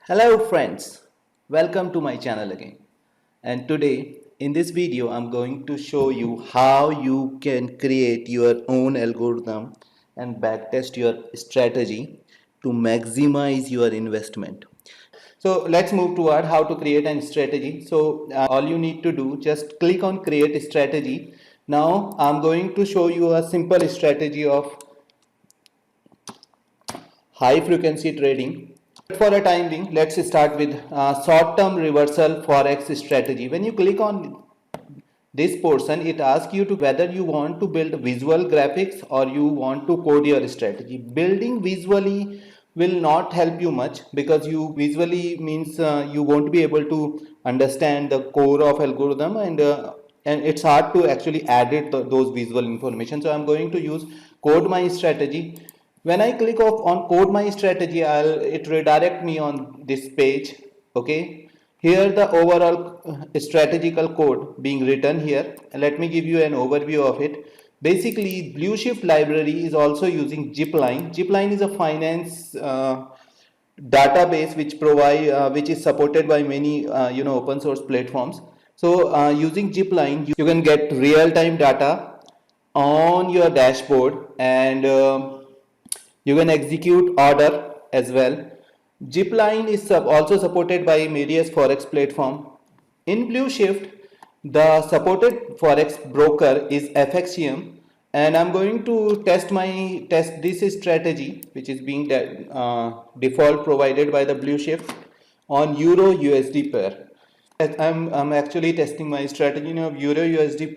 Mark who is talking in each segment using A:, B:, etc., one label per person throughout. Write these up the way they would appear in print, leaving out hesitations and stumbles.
A: Hello friends, welcome to my channel again. And today in this video I'm going to show you how you can create your own algorithm and backtest your strategy to maximize your investment. So let's move toward how to create a strategy. So all you need to do, just click on create strategy. Now I'm going to show you a simple strategy of high frequency trading. For a time being, let's start with short-term reversal forex strategy. When you click on this portion, it asks you to whether you want to build visual graphics or you want to code your strategy. Building visually will not help you much because you visually means you won't be able to understand the core of algorithm and it's hard to actually edit those visual information. So I'm going to use code my strategy. When I click on code my strategy, it redirect me on this page. Okay, here the overall strategical code being written here. Let me give you an overview of it. Basically, Blue Shift library is also using Zipline. Zipline is a finance database which is supported by many open source platforms. So using Zipline, you can get real time data on your dashboard and you can execute order as well. Zipline is also supported by various forex platform. In Blue Shift, the supported forex broker is FXCM, and I'm going to test this strategy, which is being default provided by the Blue Shift on Euro USD pair. I'm actually testing my strategy of Euro USD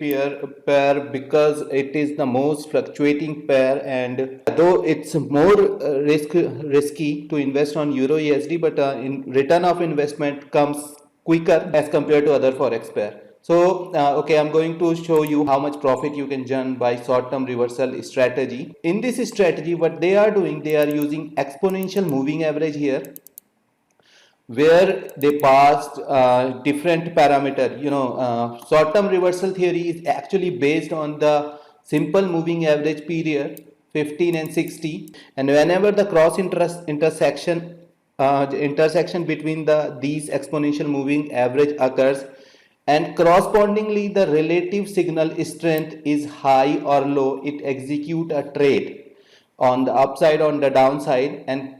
A: pair because it is the most fluctuating pair, and though it's more risky to invest on Euro USD, but in return of investment comes quicker as compared to other forex pair. So okay, I'm going to show you how much profit you can earn by short-term reversal strategy. In this strategy, what they are doing, they are using exponential moving average here, where they passed different parameter. Short-term reversal theory is actually based on the simple moving average period 15 and 60, and whenever the intersection between these exponential moving average occurs, and correspondingly the relative signal strength is high or low, it execute a trade on the upside, on the downside, and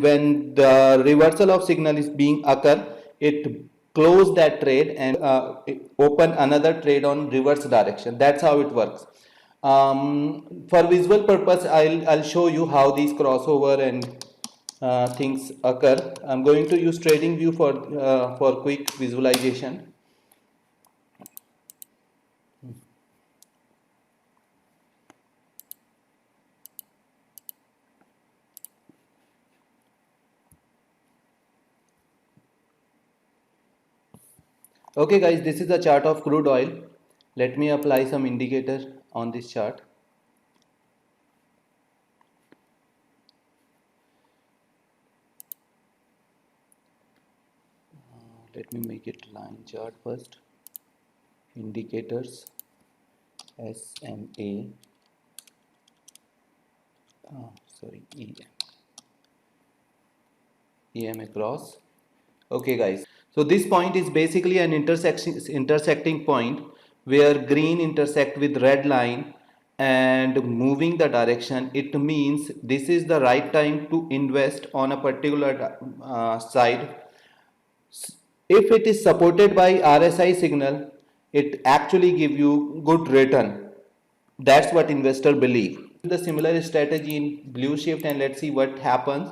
A: when the reversal of signal is being occur, it close that trade and open another trade on reverse direction. That's how it works. For visual purpose, I'll show you how these crossover and things occur. I'm going to use trading view for quick visualization. Okay guys, this is a chart of crude oil. Let me apply some indicator on this chart. Let me make it line chart first. Indicators, SMA, EM across. Okay guys, so this point is basically an intersecting point where green intersect with red line and moving the direction. It means this is the right time to invest on a particular side. If it is supported by RSI signal, it actually give you good return. That's what investor believe. The similar strategy in Blue Shift, and let's see what happens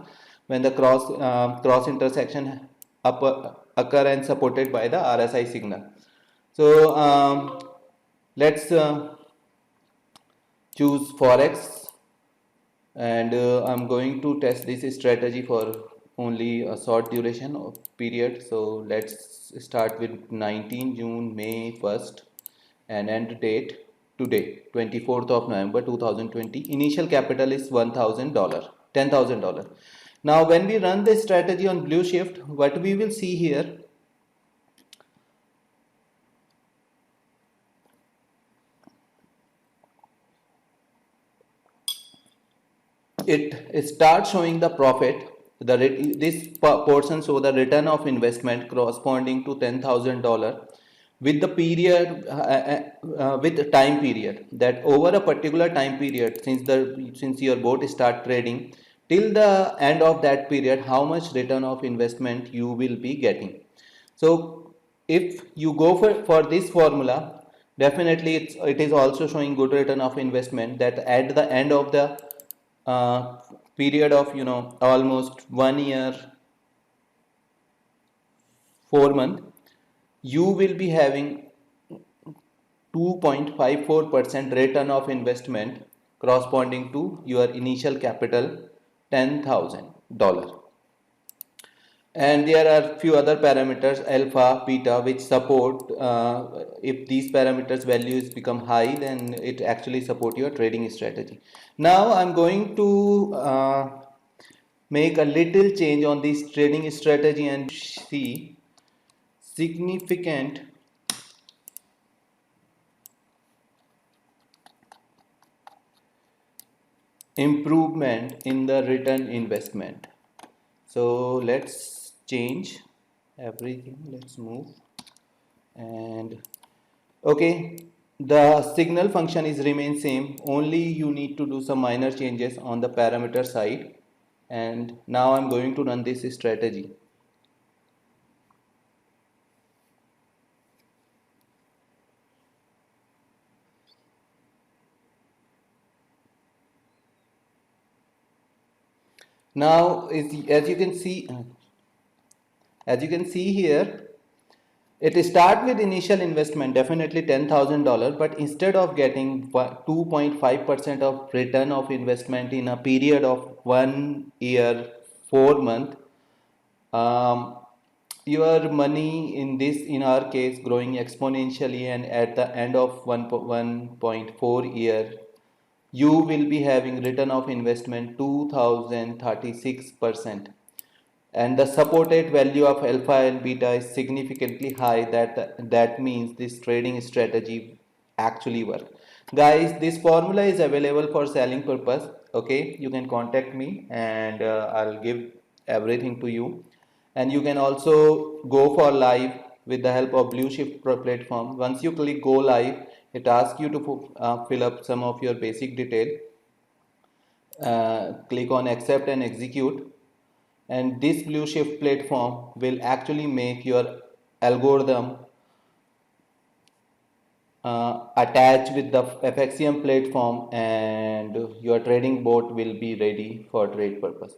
A: when the cross intersection occur and supported by the RSI signal. So let's choose Forex, and I'm going to test this strategy for only a short duration of period. So let's start with 19 June, May 1st, and end date today, 24th of November 2020. Initial capital is $1,000, $10,000. Now when we run this strategy on Blue Shift, what we will see here, it starts showing the profit this portion show the return of investment corresponding to $10,000 with the period with the time period, that over a particular time period, since your bot start trading till the end of that period, how much return of investment you will be getting. So if you go for this formula, definitely it is also showing good return of investment, that at the end of the uh, period of almost 1 year 4 month, you will be having 2.54% return of investment corresponding to your initial capital $10,000. And there are few other parameters alpha beta which support, if these parameters values become high, then it actually support your trading strategy. Now I'm going to make a little change on this trading strategy and see significant improvement in the return investment. So let's change everything, let's move, and okay, the signal function is remain same, only you need to do some minor changes on the parameter side. And now I'm going to run this strategy. Now as you can see here, it start with initial investment definitely $10,000, but instead of getting 2.5% of return of investment in a period of 1 year 4 month, um, your money in our case growing exponentially, and at the end of 1.4 year you will be having return of investment 2036%. And the supported value of alpha and beta is significantly high, that means this trading strategy actually work. Guys, this formula is available for selling purpose. Okay, you can contact me, and I'll give everything to you. And you can also go for live with the help of Blue Shift Pro platform. Once you click go live, it asks you to fill up some of your basic detail. Click on accept and execute, and this Blue Shift platform will actually make your algorithm attach with the FXCM platform, and your trading bot will be ready for trade purpose.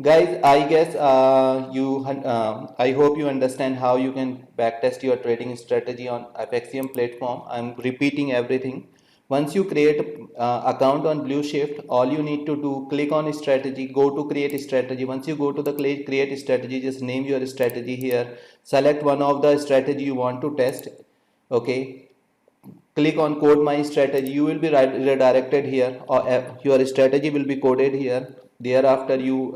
A: Guys, I guess I hope you understand how you can backtest your trading strategy on FXCM platform. I'm repeating everything. Once you create account on Blue Shift, all you need to do, click on strategy, go to create strategy. Once you go to the create strategy, just name your strategy here. Select one of the strategy you want to test. Okay, click on code my strategy, you will be redirected here, or your strategy will be coded here. Thereafter you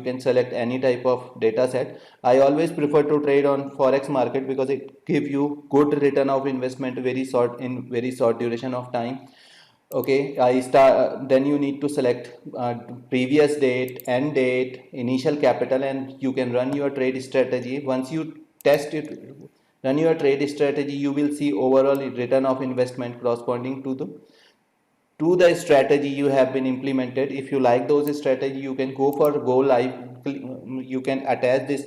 A: can select any type of data set. I always prefer to trade on forex market because it give you good return of investment very short duration of time. Okay, I start then you need to select previous date, end date, initial capital, and you can run your trade strategy. Once you test it, run your trade strategy, you will see overall return of investment corresponding to the strategy you have been implemented. If you like those strategy, you can go for go live. You can attach this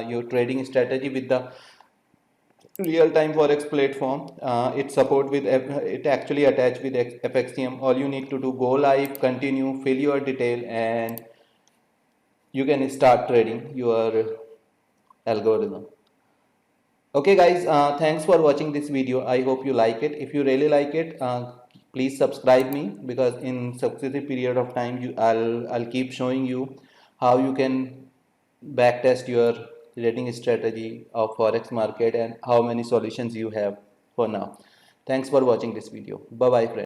A: your trading strategy with the real-time forex platform. It support with it actually attached with FXCM. All you need to do, go live, continue, fill your detail, and you can start trading your algorithm. Okay guys, thanks for watching this video. I hope you like it. If you really like it, please subscribe me, because in successive period of time I'll keep showing you how you can backtest your trading strategy of forex market and how many solutions you have for now. Thanks for watching this video. Bye bye friends.